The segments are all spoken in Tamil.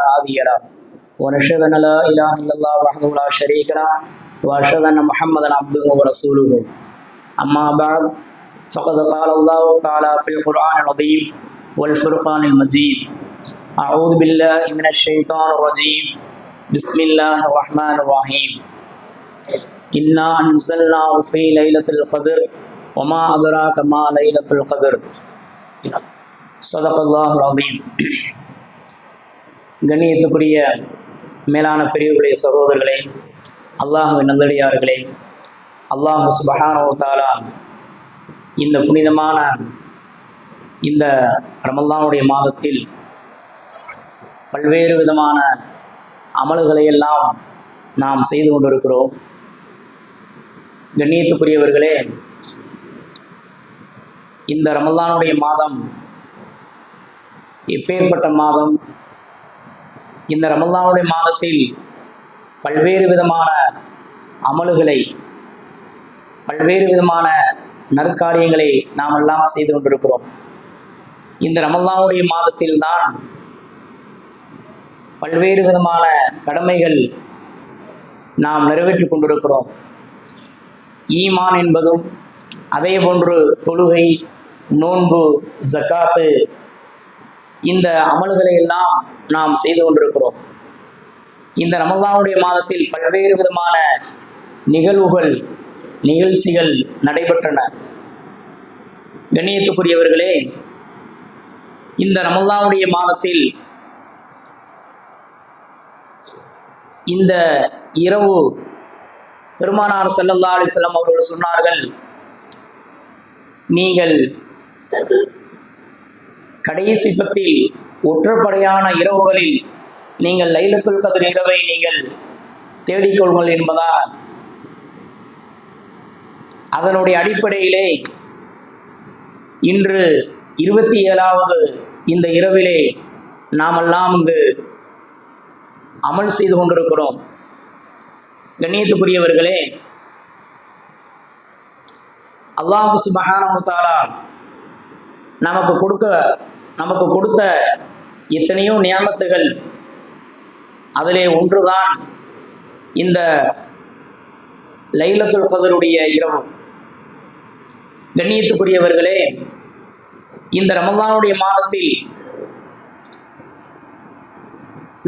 هادي له ونشهد أن لا إله إلا الله وحده لا شريك له وأشهد أن محمدا عبده ورسوله أما بعد فقد قال الله تعالى في القرآن العظيم والفرقان المجيد أعوذ بالله من الشيطان الرجيم بسم الله الرحمن الرحيم إنا أنزلناه في ليلة القدر وما أدراك ما ليلة القدر صدق الله العظيم. கண்ணியத்துக்குரிய மேலான பெரியவர்களே, சகோதரர்களே, அல்லாஹ்வின் நல்லடியார்களே, அல்லாஹ் சுப்ஹானஹு வ தஆலா இந்த புனிதமான இந்த ரமலானுடைய மாதத்தில் பல்வேறு விதமான அமல்களை எல்லாம் நாம் செய்து கொண்டிருக்கிறோம். கண்ணியத்துக்குரியவர்களே, இந்த ரமலானுடைய மாதம் எப்பேற்பட்ட மாதம்! இந்த ரமலானுடைய மாதத்தில் பல்வேறு விதமான அமல்களை, பல்வேறு விதமான நற்காரியங்களை நாம் எல்லாம் செய்து கொண்டிருக்கிறோம். இந்த ரமலானுடைய மாதத்தில் தான் பல்வேறு விதமான கடமைகள் நாம் நிறைவேற்றிக் கொண்டிருக்கிறோம். ஈமான் என்பதும் அதே போன்று தொழுகை, நோன்பு, ஜக்காத்து, இந்த அமல்களை எல்லாம் நாம் செய்து கொண்டிருக்கிறோம். இந்த ரமலானுடைய மாதத்தில் பல்வேறு விதமான நிகழ்வுகள், நிகழ்ச்சிகள் நடைபெற்றன. கண்ணியத்துக்குரியவர்களே, இந்த ரமலானுடைய மாதத்தில் இந்த இரவு பெருமானார் ஸல்லல்லாஹு அலைஹி வஸல்லம் அவர்கள் சொன்னார்கள், நீங்கள் கடைசி பத்தில் ஒற்றப்படையான இரவுகளில் நீங்கள் லைலத்துல் கத்ர் இரவை நீங்கள் தேடிக்கொள்ளுங்கள் என்பதால் அதனுடைய அடிப்படையிலே இன்று 27வது இந்த இரவிலே நாமெல்லாம் இங்கு அமல் செய்து கொண்டிருக்கிறோம். கண்ணியத்துக்குரியவர்களே, அல்லாஹ் சுப்ஹானஹு வ தஆலா நமக்கு கொடுத்த எத்தனையோ நியாமத்துகள், அதிலே ஒன்றுதான் இந்த லைலத்துல் கத்ருடைய இரவு. கண்ணியத்துக்குரியவர்களே, இந்த ரமலானுடைய மாதத்தில்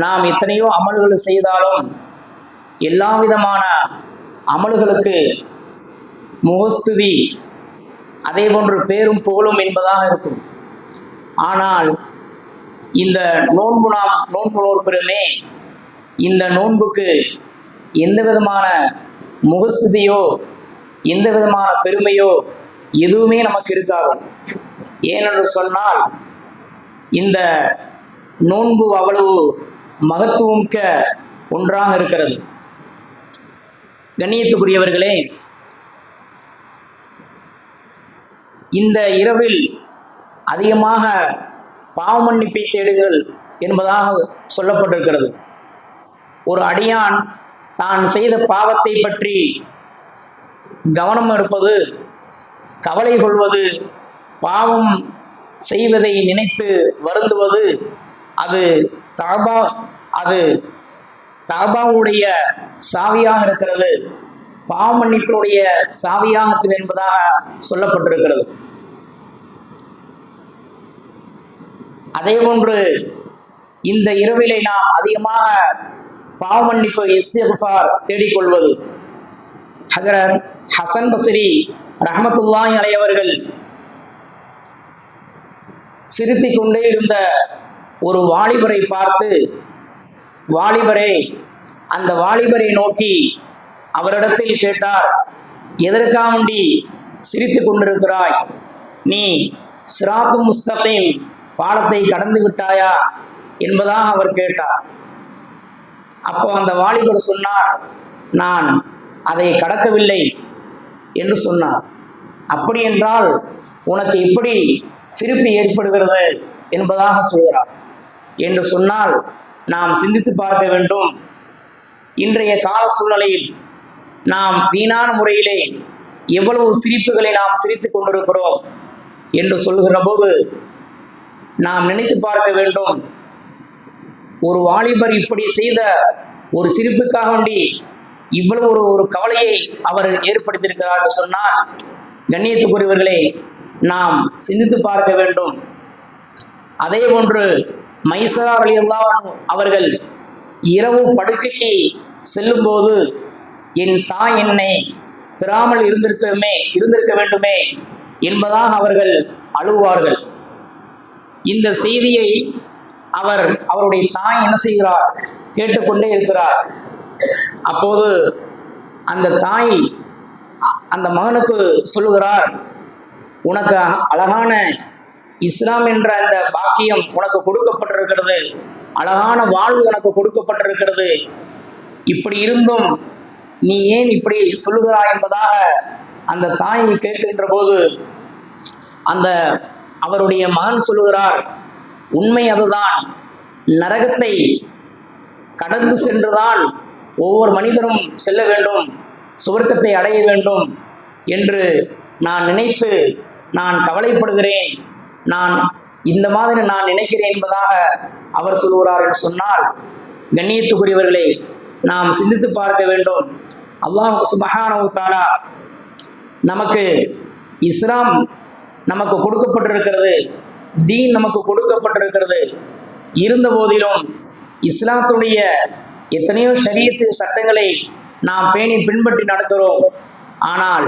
நாம் எத்தனையோ அமல்கள் செய்தாலும் எல்லா விதமான அமல்களுக்கு முகஸ்துதி, அதே போன்று பேரும் புகழும் என்பதாக இருக்கும். ஆனால் இந்த நோன்பு நாம் நோன்பு நோக்கிறோமே, இந்த நோன்புக்கு எந்த விதமான முகஸ்துதியோ எந்த விதமான பெருமையோ எதுவுமே நமக்கு இருக்காது. ஏனென்று சொன்னால் இந்த நோன்பு அவ்வளவு மகத்துவமிக்க ஒன்றாக இருக்கிறது. கண்ணியத்துக்குரியவர்களே, இந்த இரவில் அதிகமாக பாவ மன்னிப்பை தேடுங்கள் என்பதாக சொல்லப்பட்டிருக்கிறது. ஒரு அடியான் தான் செய்த பாவத்தை பற்றி கவனம் எடுப்பது, கவலை கொள்வது, பாவம் செய்வதை நினைத்து வருந்துவது, அது தஅபாவுடைய சாவியாக இருக்கிறது, பாவ மன்னிப்பினுடைய சாவியாக இருக்கிறது என்பதாக சொல்லப்பட்டிருக்கிறது. அதே போன்று இந்த இரவிலே நாம் அதிகமாக பாவ மன்னிப்பு, இஸ்திக்ஃபார் தேடிக்கொள்வது. ஹஜ்ரத் ஹசன் பஸ்ரி ரஹ்மத்துல்லாஹி அலைஹி அவர்கள் சிரித்துக் கொண்டே இருந்த ஒரு வாலிபரை பார்த்து, அந்த வாலிபரை நோக்கி அவரிடத்தில் கேட்டார், எதற்காண்டி சிரித்து கொண்டிருக்கிறாய்? நீ சிராத்து முஸ்தகீம் பாலத்தை கடந்து விட்டாயா என்பதாக அவர் கேட்டார். அப்போ அந்த வாலிபர் சொன்னார், நான் அதை கடக்கவில்லை என்று சொன்னார். அப்படி என்றால் உனக்கு எப்படி சிரிப்பு ஏற்படுகிறது என்பதாக சொல்கிறார். என்று சொன்னால் நாம் சிந்தித்து பார்க்க வேண்டும். இன்றைய கால சூழ்நிலையில் நாம் வீணான முறையிலே எவ்வளவு சிரிப்புகளை நாம் சிரித்து கொண்டிருக்கிறோம் என்று சொல்கிற போது நாம் நினைத்து பார்க்க வேண்டும். ஒரு வாலிபர் இப்படி செய்த ஒரு சிரிப்புக்காக வேண்டி இவ்வளவு ஒரு கவலையை அவர் ஏற்படுத்தியிருக்கிறார் என்று சொன்னால், கண்ணியத்துக்குரியவர்களே, நாம் சிந்தித்து பார்க்க வேண்டும். அதே போன்று மைசரா ரலியல்லாஹு அன்ஹு அவர்கள் இரவு படுக்கைக்கு செல்லும் போது, என் தாய் என்னை பெறாமல் இருந்திருக்க வேண்டுமே என்பதாக அவர்கள் அழுவார்கள். இந்த செய்தியை அவருடைய தாய் என்ன செய்கிறார், கேட்டுக்கொண்டே இருக்கிறார். அப்போது அந்த தாய் அந்த மகனுக்கு சொல்லுகிறார், உனக்கு அழகான இஸ்லாம் என்ற அந்த பாக்கியம் உனக்கு கொடுக்கப்பட்டிருக்கிறது, அழகான வாழ்வு உனக்கு கொடுக்கப்பட்டிருக்கிறது. இப்படி இருந்தும் நீ ஏன் இப்படி சொல்லுகிறாய் என்பதாக அந்த தாயை கேட்கின்ற போது அவருடைய மகன் சொல்லுகிறார், உண்மை அதுதான், நரகத்தை கடந்து சென்றுதான் ஒவ்வொரு மனிதனும் செல்ல வேண்டும், சுவர்க்கத்தை அடைய வேண்டும் என்று நான் நினைத்து நான் கவலைப்படுகிறேன், நான் இந்த மாதிரி நான் நினைக்கிறேன் என்பதாக அவர் சொல்கிறார் என்று சொன்னால், கண்ணியத்துக்குரியவர்களே, நாம் சிந்தித்து பார்க்க வேண்டும். அல்லாஹ் சுப்ஹானஹு வ தஆலா நமக்கு இஸ்லாம் நமக்கு கொடுக்கப்பட்டிருக்கிறது, தீன் நமக்கு கொடுக்கப்பட்டிருக்கிறது. இருந்த போதிலும் இஸ்லாத்துடைய எத்தனையோ ஷரியத்து சட்டங்களை நாம் பேணி பின்பற்றி நடக்கிறோம். ஆனால்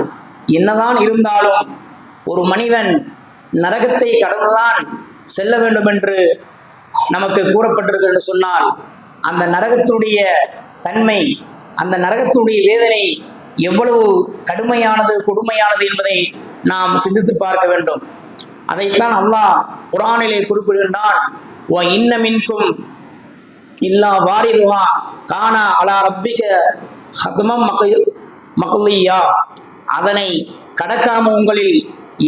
என்னதான் இருந்தாலும் ஒரு மனிதன் நரகத்தை கடந்துதான் செல்ல வேண்டும் என்று நமக்கு கூறப்பட்டிருக்கிறது என்று சொன்னால், அந்த நரகத்துடைய தன்மை, அந்த நரகத்துடைய வேதனை எவ்வளவு கடுமையானது, கொடுமையானது என்பதை நாம் சிந்தித்து பார்க்க வேண்டும். அதைத்தான் அல்லாஹ் குர்ஆனிலே குறிப்பிடுகின்றான், வ இன்ன மின்கும் இல்லா வாரிதுஹா கானா அலா ரப்பிக ஹத்மம் மக்லியா. அதனை கடக்காம உங்களில்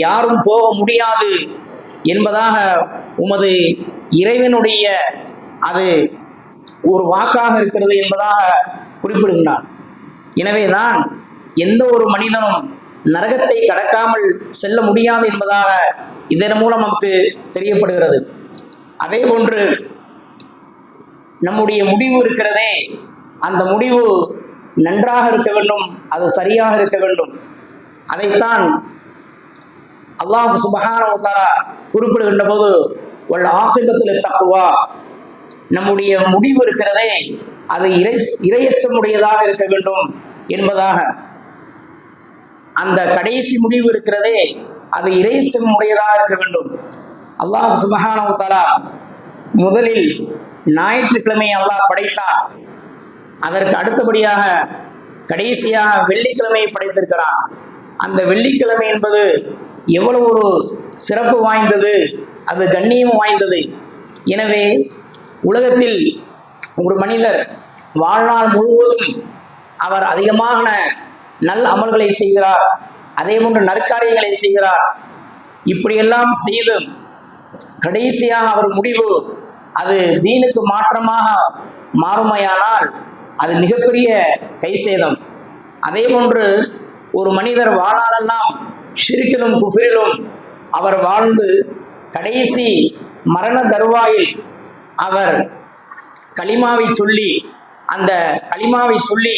யாரும் போக முடியாது என்பதாக உமது இறைவனுடைய அது ஒரு வாக்காக இருக்கிறது என்பதாக குறிப்பிடுகின்றான். எனவேதான் எந்த ஒரு மனிதனும் நரகத்தை கடக்காமல் செல்ல முடியாது என்பதாக இதன் மூலம் நமக்கு தெரியப்படுகிறது. அதே போன்று நம்முடைய முடிவு இருக்கிறதே, அந்த முடிவு நன்றாக இருக்க வேண்டும், அது சரியாக இருக்க வேண்டும். அதைத்தான் அல்லாஹ் சுப்ஹானஹு வ தஆலா குறிப்பிடுகின்ற போது, வல் ஆகிபத்துல் தக்வா, நம்முடைய முடிவு இருக்கிறதே அது இரையச்சமுடையதாக இருக்க வேண்டும் என்பதாக. அந்த கடைசி முடிவு இருக்கிறதே அது இரையச்சம் உடையதாக இருக்க வேண்டும். அல்லாஹ் சுப்ஹானஹு வ தஆலா முதலில் ஞாயிற்றுக்கிழமை அல்லாஹ் படைத்தான். அதற்கு அடுத்தபடியாக கடைசியாக வெள்ளிக்கிழமையை படைத்திருக்கிறான். அந்த வெள்ளிக்கிழமை என்பது எவ்வளவு ஒரு சிறப்பு வாய்ந்தது, அது கண்ணியம் வாய்ந்தது. எனவே உலகத்தில் ஒரு மனிதர் வாழ்நாள் முழுவதும் அவர் அதிகமான நல்ல அமல்களை செய்கிறார், அதே போன்று நற்காரியங்களை செய்கிறார். இப்படியெல்லாம் செய்து கடைசியாக அவர் முடிவு அது தீனுக்கு மாற்றமாக மாறுமையானால் அது மிகப்பெரிய கைசேதம். அதே போன்று ஒரு மனிதர் வாழ்நாளெல்லாம் ஷிர்கிலும் குஃப்ரிலும் அவர் வாழ்ந்து கடைசி மரண தருவாயில் அவர் கலிமாவை சொல்லி, அந்த கலிமாவை சொல்லி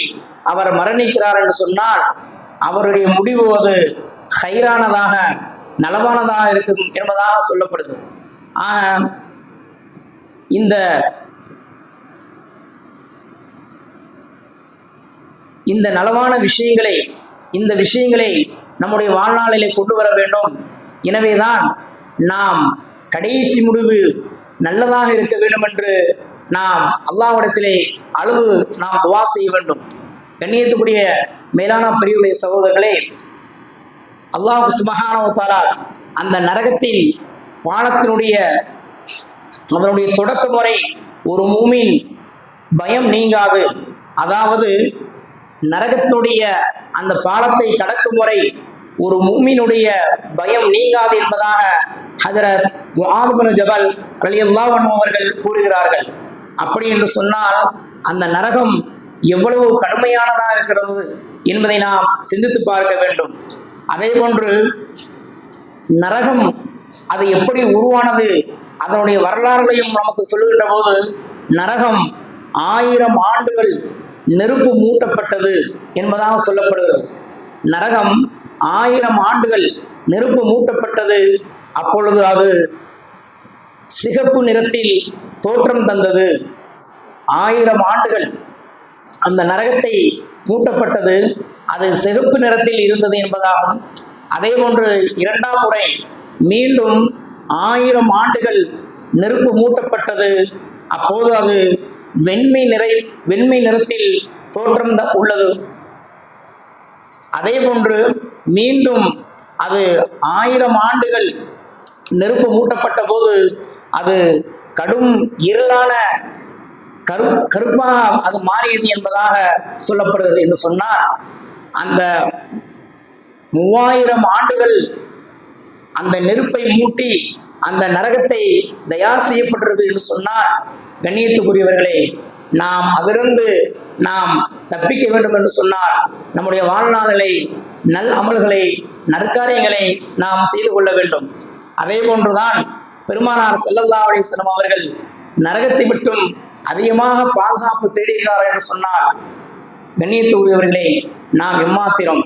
அவர் மரணிக்கிறார் என்று சொன்னால் அவருடைய முடிவு அது ஹைரானதாக, நலவானதாக இருக்கும் என்பதாக சொல்லப்படுது. ஆக இந்த நலவான விஷயங்களை, இந்த விஷயங்களை நம்முடைய வாழ்நாளிலே கொண்டு வர வேண்டும். எனவேதான் நாம் கடைசி முடிவு நல்லதாக இருக்க வேண்டும் என்று நாம் அல்லாஹ்விடத்திலே அழுது நாம் துவா செய்ய வேண்டும். கண்ணியத்துக்குரிய மேலான பெரியவர்களே, சகோதரர்களே, அல்லாஹ் சுப்ஹானஹு வ தஆலா அந்த நரகத்தின் பாலத்தினுடைய அதனுடைய தொடக்க முறை ஒரு மூமின் பயம் நீங்காது. அதாவது நரகத்தினுடைய அந்த பாலத்தை கடக்கும் முறை ஒரு மூமினுடைய பயம் நீங்காது என்பதாக ஹஜ்ரத் முஆத் பின் ஜபல் ரலியல்லாஹு அன்ஹு அவர்கள் கூறுகிறார்கள். அப்படி என்று சொன்னால் அந்த நரகம் எவ்வளவு கடுமையானதாக இருக்கிறது என்பதை நாம் சிந்தித்து பார்க்க வேண்டும். அதே போன்று நரகம் அது எப்படி உருவானது அதனுடைய வரலாறுகளையும் நமக்கு சொல்லுகின்ற போது நரகம் 1000 ஆண்டுகள் நெருப்பு மூட்டப்பட்டது என்பதாக சொல்லப்படுகிறது. நரகம் 1000 ஆண்டுகள் நெருப்பு மூட்டப்பட்டது. அப்பொழுது அது சிகப்பு நிறத்தில் தோற்றம் தந்தது. 1000 ஆண்டுகள் அந்த நரகத்தை மூட்டப்பட்டது, அது சிகப்பு நிறத்தில் இருந்தது என்பதாகும். அதே போன்று 2ஆம் முறை மீண்டும் 1000 ஆண்டுகள் நெருப்பு மூட்டப்பட்டது. அப்போது அது வெண்மை நிறத்தில் தோற்றம் உள்ளது. அதே போன்று மீண்டும் அது 1000 ஆண்டுகள் நெருப்பு மூட்டப்பட்ட போது அது கடும் இருளான கருப்பாக அது மாறியது என்பதாக சொல்லப்படுகிறது. என்று சொன்னால் அந்த 3000 ஆண்டுகள் அந்த நெருப்பை மூட்டி அந்த நரகத்தை தயார் செய்யப்பட்டது என்று சொன்னால், கண்ணியத்துக்குரியவர்களே, நாம் அதிலிருந்து நாம் தப்பிக்க வேண்டும் என்று சொன்னால் நம்முடைய வாழ்நாளை நல் அமல்களை நற்காரியங்களை நாம் செய்து கொள்ள வேண்டும். அதே போன்றுதான் பெருமானார் ஸல்லல்லாஹு அலைஹி வஸல்லம் அவர்கள் நரகத்தை விட்டும் அதிகமாக பாதுகாப்பு தேடுகிறார் என்று சொன்னால், கண்ணியத்துக்குரியவர்களே, நாம் எம்மாத்திரம்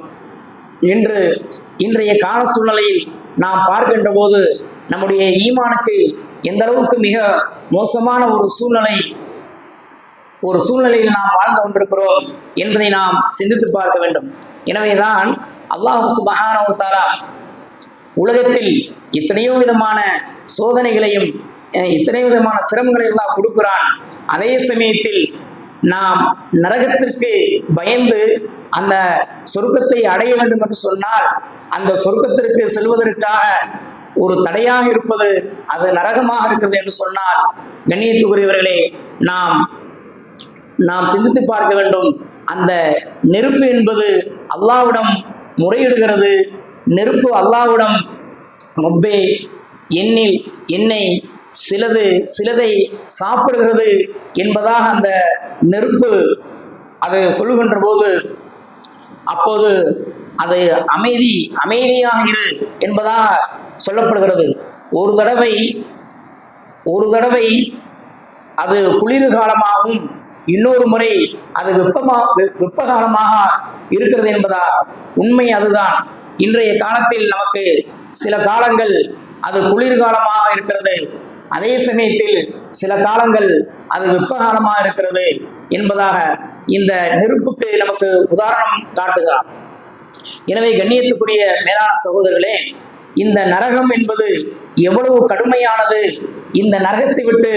இன்றைய கால சூழ்நிலையில் நாம் பார்க்கின்ற போது நம்முடைய ஈமானுக்கு எந்த அளவுக்கு மிக மோசமான ஒரு சூழ்நிலையில் நாம் வாழ்ந்து கொண்டிருக்கிறோம் என்பதை நாம் சிந்தித்து பார்க்க வேண்டும். எனவேதான் அல்லாஹ் சுப்ஹானஹு வ தஆலா உலகத்தில் எத்தனையோ விதமான சோதனைகளையும் எத்தனையோ விதமான சிரமங்களை எல்லாம் கொடுக்கிறான். அதே சமயத்தில் நாம் நரகத்திற்கு பயந்து அந்த சொர்க்கத்தை அடைய வேண்டும் என்று சொன்னால், அந்த சொர்க்கத்திற்கு செல்வதற்காக ஒரு தடையாக இருப்பது அது நரகமாக இருக்கிறது என்று சொன்னால், கண்ணியத்துக்குரியவர்களே, நாம் சிந்தித்து பார்க்க வேண்டும். அந்த நெருப்பு என்பது அல்லாஹ்விடம் முறையிடுகிறது. நெருப்பு அல்லாஹ்விடம், ரப்பே, என்னை சிலதை சாப்பிடுகிறது என்பதாக அந்த நெருப்பு அது சொல்லுகின்ற போது, அப்போது அது அமைதியாக இரு என்பதாக சொல்லப்படுகிறது. ஒரு தடவை அது குளிர் காலமாகவும் இன்னொரு முறை அது வெப்ப காலமாக இருக்கிறது என்பதா உண்மை. அதுதான் இன்றைய காலத்தில் நமக்கு சில காலங்கள் அது குளிர்காலமாக இருக்கிறது, அதே சமயத்தில் சில காலங்கள் அது வெப்ப காலமாக இருக்கிறது என்பதாக இந்த நெருப்புக்கு நமக்கு உதாரணம் காட்டுகிறார். எனவே கண்ணியத்துக்குரிய மேலான சகோதரர்களே, இந்த நரகம் என்பது எவ்வளவு கடுமையானது. இந்த நரகத்தை விட்டு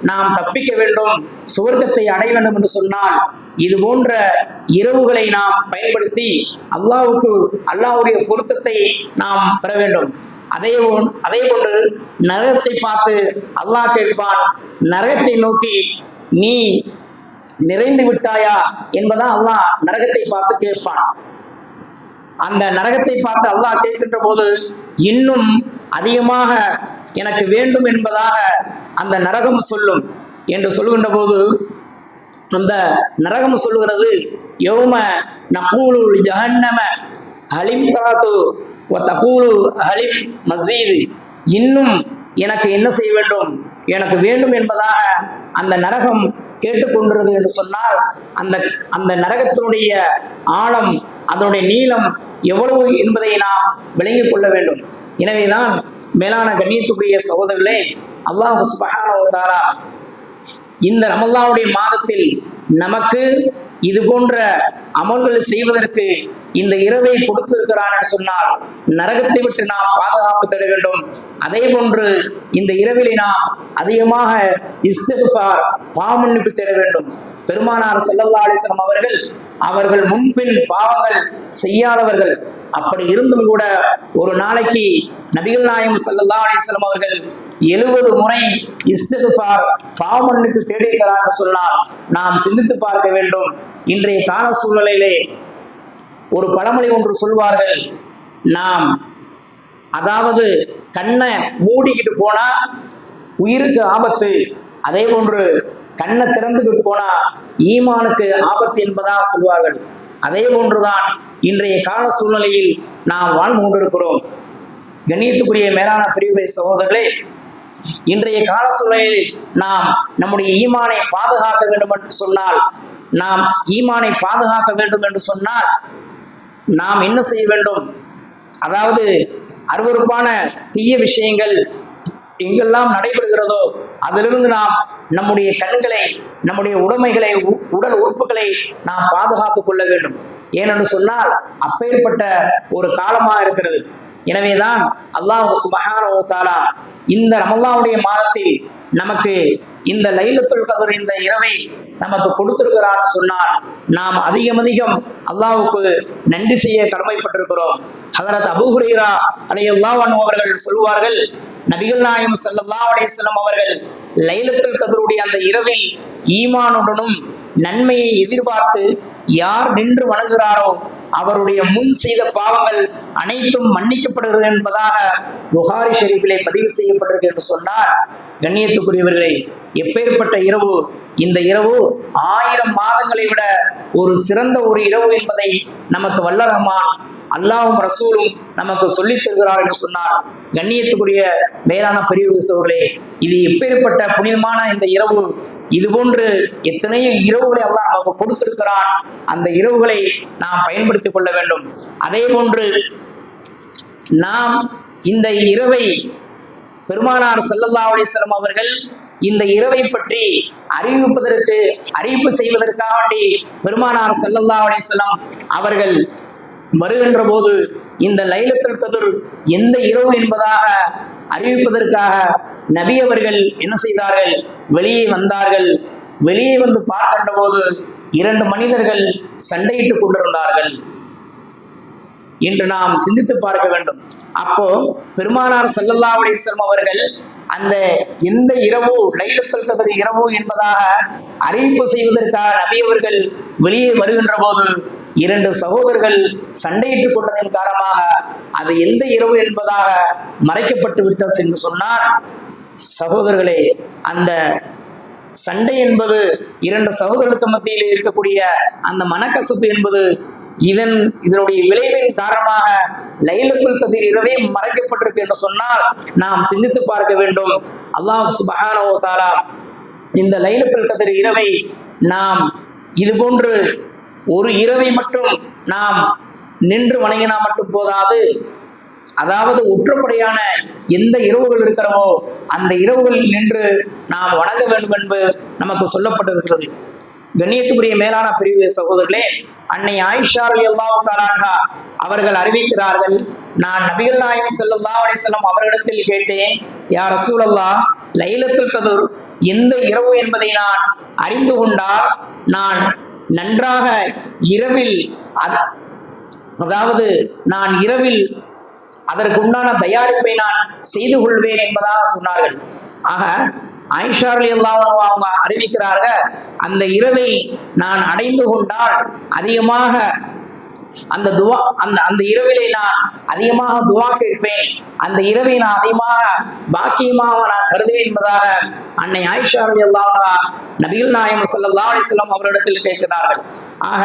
நாம் தப்பிக்க வேண்டும், சுவர்க்கத்தை அடைய வேண்டும் என்று சொன்னால் இது போன்ற இரவுகளை நாம் பயன்படுத்தி அல்லாஹ்வுடைய பொருத்தத்தை நாம் பெற வேண்டும். அதே போன்று நரகத்தை பார்த்து அல்லாஹ் கேட்பான், நரகத்தை நோக்கி நீ நிறைந்து விட்டாயா என்பதா அல்லாஹ் நரகத்தை பார்த்து கேட்பான். அந்த நரகத்தை பார்த்து அல்லாஹ் கேட்கின்ற போது இன்னும் அதிகமாக எனக்கு வேண்டும் என்பதாக அந்த நரகம் சொல்லும் என்று சொல்லுகின்ற போது, அந்த நரகம் சொல்லுகிறது, யௌம நகூலு ஜஹன்னம ஹலிம் தாத்து வ தகூலு ஹலிம் மஸீது. இன்னும் எனக்கு என்ன செய்ய வேண்டும், எனக்கு வேண்டும் என்பதாக அந்த நரகம் கேட்டுக்கொண்டிருது என்று சொன்னால், அந்த நரகத்தினுடைய ஆழம், அதனுடைய நீளம் எவ்வளவு என்பதை நாம் விளங்கிக் கொள்ள வேண்டும். எனவேதான் மேலான கண்ணியத்துக்குரிய சகோதரர்களே, அல்லாஹ் சுப்ஹானஹு வ தஆலா இந்த ரமலானுடைய மாதத்தில் நமக்கு இது போன்ற அமல்களை செய்வதற்கு இந்த இரவை கொடுத்திருக்கிறான் என்று சொன்னால், நரகத்தை விட்டு நாம் பாதுகாப்பு தர வேண்டும். அதே போன்று இந்த இரவிலே நாம் அதிகமாக இஸ்திக்ஃபார், பாவமன்னிப்பு தேட வேண்டும். பெருமானார் ஸல்லல்லாஹு அலைஹி வஸல்லம் அவர்கள் முன்பின் பாவங்கள் செய்யாதவர்கள். அப்படி இருந்தும் கூட ஒரு நாளைக்கு நபிகள் நாயகம் ஸல்லல்லாஹு அலைஹி வஸல்லம் அவர்கள் 70 முறை இஸ்திக்ஃபார், பாவமன்னிப்பு தேடியிருக்கிறார் என்று சொன்னால் நாம் சிந்தித்து பார்க்க வேண்டும். இன்றைய கால சூழ்நிலையிலே ஒரு பழமொழி ஒன்று சொல்வார்கள், அதாவது கண்ணை மூடிக்கிட்டு போனா உயிருக்கு ஆபத்து, அதே போன்று கண்ணை திறந்துக்கிட்டு போனா ஈமானுக்கு ஆபத்து என்பதாக சொல்வார்கள். அதே போன்றுதான் இன்றைய கால சூழ்நிலையில் நாம் வாழ்ந்து கொண்டிருக்கிறோம். கண்ணியத்துக்குரிய மேலான பிரிவுரை சகோதரர்களே, இன்றைய கால சூழலில் நாம் நம்முடைய ஈமானை பாதுகாக்க வேண்டும் என்று சொன்னால் நாம் என்ன செய்ய வேண்டும்? அதாவது அருவருப்பான தீய விஷயங்கள் எங்கெல்லாம் நடைபெறுகிறதோ அதிலிருந்து நாம் நம்முடைய கண்களை, நம்முடைய உடைமைகளை, உடல் உறுப்புகளை நாம் பாதுகாத்துக் கொள்ள வேண்டும். ஏனென்று சொன்னால் அப்பேற்பட்ட ஒரு காலமாக இருக்கிறது. எனவேதான் அல்லாஹ் சுப்ஹானஹு வ தஆலா இந்த ரமலானுடைய மாதத்தில் நமக்கு இந்த லைலத்துல் கத்ர் இந்த இரவை நமக்கு கொடுத்திருக்கிறான்னு சொன்னால் நாம் அதிகம் அல்லாஹ்வுக்கு நன்றி செய்ய கடமைப்பட்டிருக்கிறோம். ஹதரத் அபூ ஹுரைரா ரலியல்லாஹு அன்ஹு அவர்கள் சொல்வார்கள், நபிகள் நாயகம் ஸல்லல்லாஹு அலைஹி வஸல்லம் அவர்கள் லைலத்துல் கத்ருடைய அந்த இரவில் ஈமானுடனும் நன்மையை எதிர்பார்த்து யார் நின்று வணங்குகிறாரோ அவருடைய முன் செய்த பாவங்கள் அனைத்தும் மன்னிக்கப்படுகிறது என்பதாக புகாரி ஷரீஃபிலே பதிவு செய்யப்பட்டிருக்கு என்று சொன்னார். கண்ணியத்துக்குரியவர்களே, எப்பேற்பட்ட இரவு! இந்த இரவு 1000 மாதங்களை விட ஒரு சிறந்த ஒரு இரவு என்பதை நமக்கு வல்ல ரஹ்மான் அல்லாஹ்வும் ரசூலும் நமக்கு சொல்லித் தருகிறார் என்று சொன்னார். கண்ணியத்துக்குரிய மேலான பெரிய சகோதரர்களே, இது எப்பேற்பட்ட புனிதமான இந்த இரவு! இதுபோன்று எத்தனையோ இரவுகளை அல்லாஹ் நமக்கு கொடுத்திருக்கிறான். அந்த இரவுகளை நாம் பயன்படுத்திக் கொள்ள வேண்டும். அதே போன்று நாம் இந்த இரவை பெருமானார் ஸல்லல்லாஹு அலைஹி வஸல்லம் அவர்கள் இந்த இரவை பற்றி அறிவிப்பு செய்வதற்காக வேண்டி பெருமானார் ஸல்லல்லாஹு அலைஹி வஸல்லம் அவர்கள் வருகின்ற போது இந்த லைலத்துல் கத்ர் எந்த இரவு என்பதாக அறிவிப்பதற்காக நபி அவர்கள் என்ன செய்தார்கள்? வெளியே வந்தார்கள். வெளியே வந்து பார்க்கின்ற போது 2 மனிதர்கள் சண்டையிட்டுக் கொண்டிருந்தார்கள். இன்று நாம் சிந்தித்து பார்க்க வேண்டும். அப்போ பெருமானார் ஸல்லல்லாஹு அலைஹி வஸல்லம் அவர்கள் அந்த எந்த இரவு லைலத்துல் கத்ர் இரவு என்பதாக அறிவிப்பு செய்வதற்காக நபி அவர்கள் வெளியே வருகின்ற போது 2 சகோதரர்கள் சண்டையிட்டுக் கொண்டதன் காரணமாக அது எந்த இரவு என்பதாக மறைக்கப்பட்டு விட்டது என்று சொன்னார். சகோதரர்களே, அந்த சண்டை என்பது 2 சகோதரர்களுக்கு மத்தியில் இருக்கக்கூடிய அந்த மனக்கசப்பு என்பது இதனுடைய விளைவின் காரணமாக லைலத்துல் கத்ர் இரவே மறைக்கப்பட்டிருக்கு என்று சொன்னால் நாம் சிந்தித்து பார்க்க வேண்டும். அல்லாஹ் சுப்ஹானஹு வ தஆலா இந்த லைலத்துல் கத்ர் இரவை நாம் இதுபோன்று ஒரு இரவை மட்டும் நாம் நின்று வணங்கினா மட்டும் போதாது. அதாவது ஒற்றுப்படையான எந்த இரவுகள் இருக்கிறவோ அந்த இரவுகளில் நின்று நாம் வணங்க வேண்டும் என்று நமக்கு சொல்லப்பட்டிருக்கிறது. கண்ணியத்துக்குரிய மேலான பெரிய சகோதரர்களே, அன்னை ஆயிஷா ரலியல்லாஹு தஆலா அன்ஹா அவர்கள் அறிவிக்கிறார்கள், நான் நபிகள் நாயகம் ஸல்லல்லாஹு அலைஹி வஸல்லம் அவரிடத்தில் கேட்டேன், யா ரசூலல்லாஹ், லைலத்துல் கத்ர் எந்த இரவு என்பதை நான் அறிந்து கொண்டால் நான் நன்றாக இரவில் நான் இரவில் அதற்கு உண்டான தயாரிப்பை நான் செய்து கொள்வேன் என்பதாக சொன்னார்கள். ஆக ஆயிஷா ரலியல்லாஹு அன்ஹா அவங்க அறிவிக்கிறார்கள், அந்த இரவை நான் அடைந்து கொண்டால் அதிகமாக அந்த இரவிலே நான் அதிகமாக துவா கேட்பேன், அந்த இரவை நான் அதிகமாக பாக்கியமாக நான் கருதுவேன் என்பதாக அன்னை ஆயிஷா ரலியல்லாஹு அன்ஹா நபிகள் நாயகம் ஸல்லல்லாஹு அலைஹி வஸல்லம் அவரிடத்தில் கேட்கிறார்கள். ஆக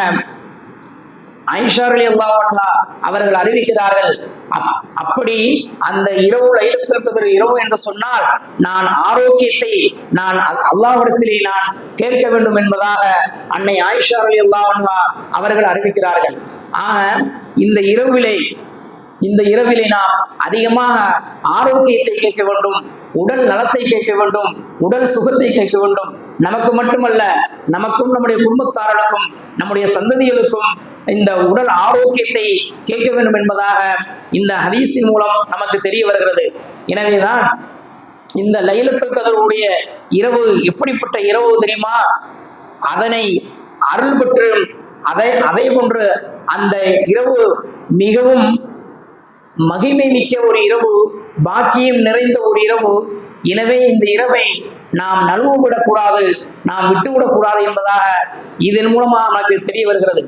ஆயிஷா ரலியல்லாஹு அன்ஹா அவர்கள் அறிவிக்கிறார்கள், அப்படி அந்த இரவு லைலத்துல் கத்ர் இரவு என்று சொன்னால் நான் ஆரோக்கியத்தை நான் அல்லாஹ்விடத்திலே நான் கேட்க வேண்டும் என்பதாக அன்னை ஆயிஷா ரலியல்லாஹு அன்ஹா அவர்கள் அறிவிக்கிறார்கள். ஆக இந்த இரவிலே நாம் அதிகமாக ஆரோக்கியத்தை கேட்க வேண்டும், உடல் நலத்தை கேட்க வேண்டும், உடல் சுகத்தை கேட்க வேண்டும். நமக்கு மட்டுமல்ல, நமக்கும் நம்முடைய குடும்பத்தார்களுக்கும் நம்முடைய சந்ததிகளுக்கும் இந்த உடல் ஆரோக்கியத்தை கேட்க வேண்டும் என்பதாக இந்த ஹதீஸின் மூலம் நமக்கு தெரிய வருகிறது. எனவேதான் இந்த லைலத்துல் கத்ருடைய இரவு எப்படிப்பட்ட இரவு தெரியுமா? அதனை அருள் பெற்று அதே போன்று அந்த இரவு மிகவும் மகிமை மிக்க ஒரு இரவு, பாக்கியம் நிறைந்த ஒரு இரவு. எனவே இந்த இரவை நாம் நழுவவிடக்கூடாது, நாம் விட்டுவிடக்கூடாது என்பதாக இதன் மூலமாக நமக்கு தெரிய வருகிறது.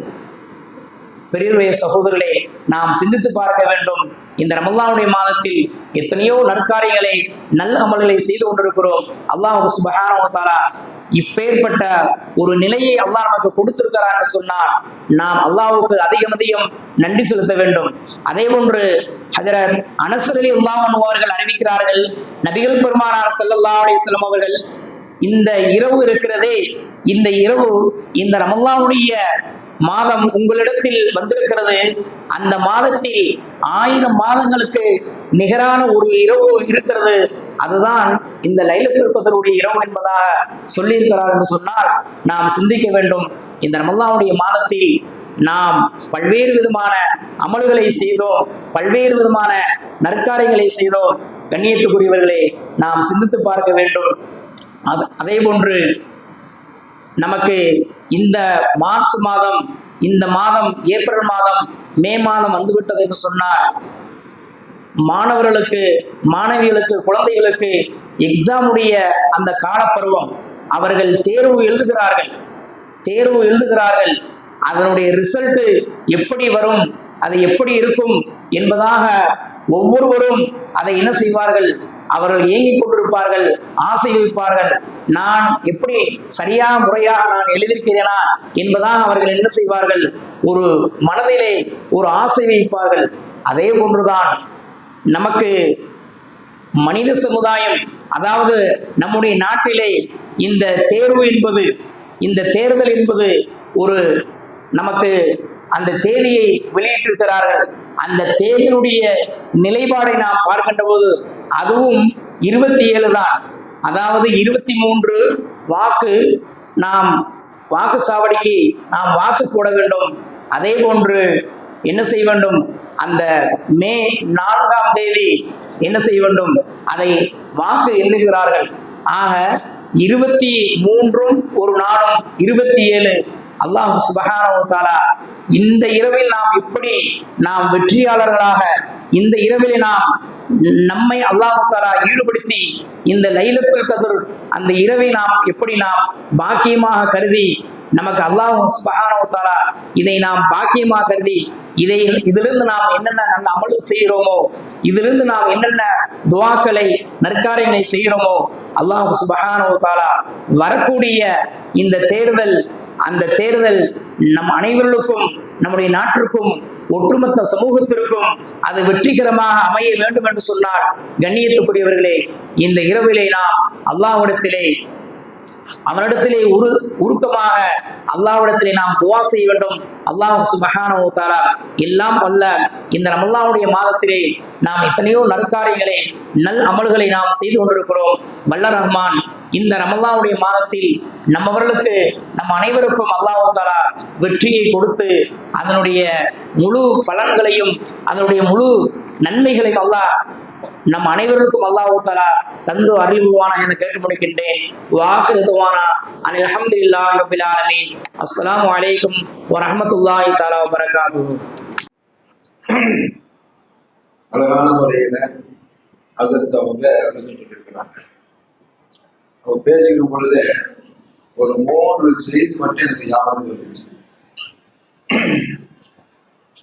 பெரியவர்களே, சகோதரர்களே, நாம் சிந்தித்து பார்க்க வேண்டும். இந்த ரமலானுடைய மாதத்தில் எத்தனையோ நற்காரியங்களை நல்ல அமல்களை செய்து கொண்டிருக்கிறோம். அல்லாஹ் சுப்ஹானஹு வ தஆலா இப்பேற்பட்ட ஒரு நிலையை அல்லாஹ் நமக்கு கொடுத்திருக்கிறான்னு சொன்னால் நாம் அல்லாஹ்வுக்கு அதிகம் அதிகம் நன்றி செலுத்த வேண்டும். அதே போன்று ஹஜரத் அனஸ் ரலியல்லாஹு அன்ஹு அவர்கள் அறிவிக்கிறார்கள், நபிகள் பெருமானார் ஸல்லல்லாஹு அலைஹி வஸல்லம் அவர்கள், இந்த இரவு இருக்கிறதே, இந்த இரவு, இந்த ரமலானுடைய மாதம் உங்களிடத்தில் வந்திருக்கிறது, அந்த மாதத்தில் 1000 மாதங்களுக்கு நிகரான ஒரு இரவு இருக்கிறது, அதுதான் இந்த லைலத்துல் கத்ருடைய இரவு என்பதாக சொல்லியிருக்கிறார் என்று சொன்னால் நாம் சிந்திக்க வேண்டும். இந்த ரமலானுடைய மாதத்தில் நாம் பல்வேறு விதமான அமல்களை செய்தோம், பல்வேறு விதமான நற்காரியங்களை செய்தோம். கண்ணியத்துக்குரியவர்களே, நாம் சிந்தித்து பார்க்க வேண்டும். அதே போன்று நமக்கு இந்த மார்ச் மாதம், இந்த மாதம் ஏப்ரல் மாதம், மே மாதம் வந்துவிட்டது என்று சொன்னால் மாணவர்களுக்கு, மாணவிகளுக்கு, குழந்தைகளுக்கு எக்ஸாமுடைய அந்த காலப்பருவம். அவர்கள் தேர்வு எழுதுகிறார்கள். அதனுடைய ரிசல்ட் எப்படி வரும், அது எப்படி இருக்கும் என்பதாக ஒவ்வொருவரும் அதை என்ன செய்வார்கள், அவர்கள் ஏங்கிக் கொண்டிருப்பார்கள், ஆசை வைப்பார்கள். நான் எப்படி சரியாக முறையாக நான் எழுதியிருக்கிறேனா என்பதாக அவர்கள் என்ன செய்வார்கள், ஒரு மனதிலே ஒரு ஆசை வைப்பார்கள். அதே போன்றுதான் நமக்கு மனித சமுதாயம், அதாவது நம்முடைய நாட்டிலே இந்த தேர்வு என்பது, இந்த தேர்தல் என்பது ஒரு நமக்கு அந்த தேதியை வெளியிட்டிருக்கிறார்கள். அந்த தேதியினுடைய நிலைப்பாடை நாம் பார்க்கின்ற போது அதுவும் 27 தான். அதாவது 23 வாக்கு நாம் வாக்குச்சாவடிக்கு நாம் வாக்கு போட வேண்டும். அதே போன்று என்ன செய்ய வேண்டும், அந்த மே 4ஆம் தேதி என்ன செய்ய வேண்டும், அதை வாக்கு எண்ணுகிறார்கள். ஆக 23ம் ஒரு நாளும் 27 அல்லாஹ் சுப்ஹானஹு வ தஆலா இந்த இரவில் நாம் எப்படி நாம் வெற்றியாளர்களாக, இந்த இரவில் நாம் நம்மை அல்லாஹ் தஆலா ஈடுபடுத்தி இந்த லைலத்துல் கத்ர் அந்த இரவை நாம் எப்படி நாம் பாக்கியமாக கருதி, நமக்கு அல்லாஹ் சுப்ஹானஹு வ தஆலா இதை நாம் பாக்கியமாக கருதி, இதிலிருந்து நாம் என்னென்ன நல்ல அமல் செய்கிறோமோ, இதிலிருந்து நாம் என்னென்ன துஆக்களை நற்காரியங்களை செய்கிறோமோ, அல்லாஹ் சுப்ஹானஹு வ தஆலா வரக்கூடிய இந்த தேர்தல், அந்த தேர்தல் நம் அனைவருக்கும், நம்முடைய நாட்டிற்கும், ஒட்டுமொத்த சமூகத்திற்கும் அது வெற்றிகரமாக அமைய வேண்டும் என்று சொன்னால், கண்ணியத்துக்குரியவர்களே, இந்த இரவிலே நாம் அல்லாஹ்விடத்திலே, அவனிடத்திலே உருக்கமாக அல்லாஹ்விடத்திலே நாம் துஆ செய்ய வேண்டும். அல்லாஹ் சுப்ஹானஹு வ தஆலா எல்லாம் வல்ல இந்த ரமலானுடைய மாதத்திலே நாம் எத்தனையோ நற்காரியங்களை, நல் அமல்களை நாம் செய்து கொண்டிருக்கிறோம். வல்ல ரஹ்மான் இந்த ரமலானுடைய மாதத்தில் நம்மவர்களுக்கு, நம் அனைவருக்கும் அல்லாஹ் தஆலா வெற்றியை கொடுத்து அதனுடைய முழு பலன்களையும், அதனுடைய முழு நன்மைகளையும் அல்லாஹ் நம் அனைவருக்கும் அல்லாஹ் தஆலா தந்து அருள்வானா என கேட்டு முடிக்கின்றேன். வாஹிரு துவானா அனில் ஹம்துலில்லாஹி ரப்பில் ஆலமீன். அஸ்ஸலாமு அலைக்கும் வ ரஹ்மத்துல்லாஹி தஆலா வ பரகாத்துஹு. அழகான முறையில அதற்கு அவங்க விளங்கிட்டு இருக்கிறாங்க. அவங்க பேசிக்கும் பொழுது ஒரு 3 செய்தி மட்டும் எனக்கு ஞாபகம் வந்துச்சு.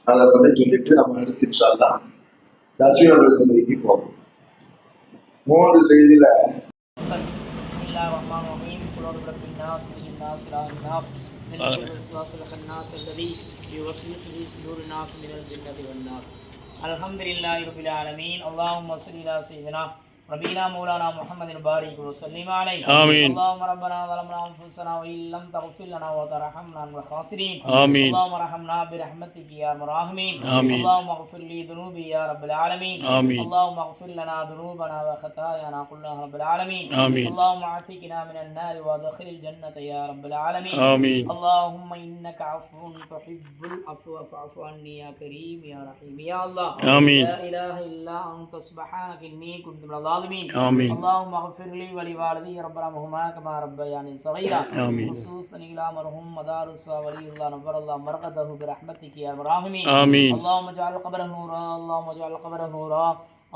அதை மட்டும் சொல்லிட்டு நம்ம எடுத்துச்சாலாம் தஸ்வீனுடைய சொல்லிக்கு போகும். 3 செய்தியில அல்ஹம்துலில்லாஹி ரப்பில் ஆலமீன். அல்லாஹும்ம ஸல்லி அலா ஸய்யிதினா ربنا مولانا محمد بارك وسلم عليه. آمين. اللهم ربنا ظلمنا انفسنا وان لم تغفر لنا وترحمنا من الخاسرين. آمين. اللهم ارحمنا برحمتك يا ارحم الراحمين. آمين. اللهم اغفر لي ذنوبي يا رب العالمين. آمين. اللهم اغفر لنا ذنوبنا وخطايانا كلها رب العالمين. آمين. اللهم اعتقنا من النار وادخل الجنة يا رب العالمين. آمين. اللهم انك عفو تحب العفو فاعف عني يا كريم يا رحيم يا الله. آمين. لا اله الا انت سبحانك اني كنت من الظالمين. آمين. اللهم اغفر لي ولوالدي رب ارحمهما كما ربياني صغيرا. آمين. خصوصا الى مرحوم مدارس ولي الله نور الله مرقده برحمتك يا ارحم الراحمين. آمين. اللهم اجعل قبره نورا، اللهم اجعل قبره نورا،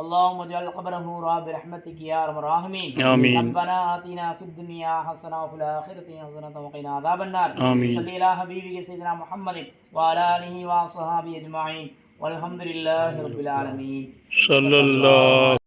اللهم اجعل قبره نورا برحمتك يا ارحم الراحمين. آمين. ربنا آتنا في الدنيا حسنة وفي الآخرة حسنة وقنا عذاب النار. آمين. صل على حبيبك سيدنا محمد وعلى آله وصحبه أجمعين والحمد لله رب العالمين. صلى الله